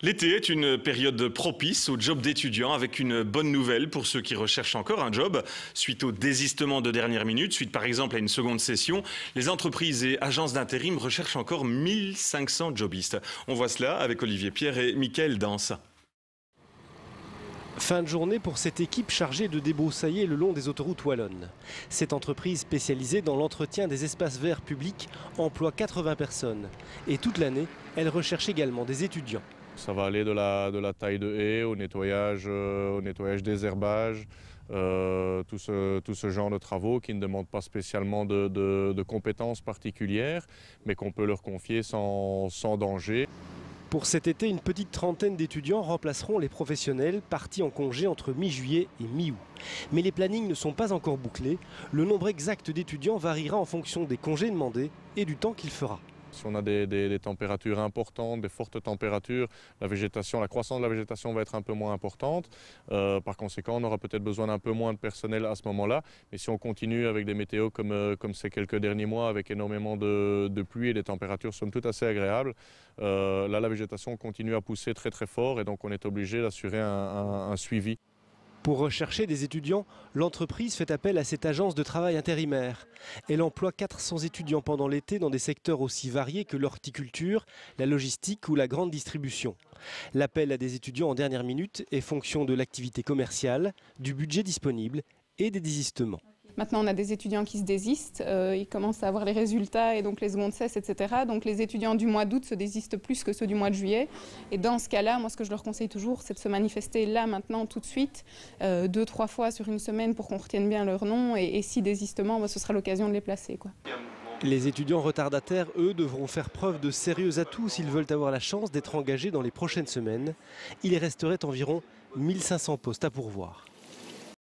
L'été est une période propice au job d'étudiant avec une bonne nouvelle pour ceux qui recherchent encore un job. Suite au désistement de dernière minute, suite par exemple à une seconde session, les entreprises et agences d'intérim recherchent encore 1500 jobistes. On voit cela avec Olivier Pierre et Mickaël Danse. Fin de journée pour cette équipe chargée de débroussailler le long des autoroutes wallonnes. Cette entreprise spécialisée dans l'entretien des espaces verts publics emploie 80 personnes. Et toute l'année, elle recherche également des étudiants. Ça va aller de la taille de haies au nettoyage des herbages, tout ce genre de travaux qui ne demandent pas spécialement de compétences particulières, mais qu'on peut leur confier sans danger. Pour cet été, une petite trentaine d'étudiants remplaceront les professionnels partis en congé entre mi-juillet et mi-août. Mais les plannings ne sont pas encore bouclés. Le nombre exact d'étudiants variera en fonction des congés demandés et du temps qu'il fera. Si on a des températures importantes, des fortes températures, la croissance de la végétation va être un peu moins importante. Par conséquent, on aura peut-être besoin d'un peu moins de personnel à ce moment-là. Mais si on continue avec des météos comme ces quelques derniers mois, avec énormément de pluie et des températures somme toute assez agréables, là la végétation continue à pousser très très fort et donc on est obligé d'assurer un suivi. Pour rechercher des étudiants, l'entreprise fait appel à cette agence de travail intérimaire. Elle emploie 400 étudiants pendant l'été dans des secteurs aussi variés que l'horticulture, la logistique ou la grande distribution. L'appel à des étudiants en dernière minute est fonction de l'activité commerciale, du budget disponible et des désistements. Maintenant, on a des étudiants qui se désistent, ils commencent à avoir les résultats et donc les secondes cessent, etc. Donc les étudiants du mois d'août se désistent plus que ceux du mois de juillet. Et dans ce cas-là, moi ce que je leur conseille toujours, c'est de se manifester là, maintenant, tout de suite, 2-3 fois sur une semaine pour qu'on retienne bien leur nom. Et si désistement, ce sera l'occasion de les placer, quoi. Les étudiants retardataires, eux, devront faire preuve de sérieux atouts s'ils veulent avoir la chance d'être engagés dans les prochaines semaines. Il resterait environ 1500 postes à pourvoir.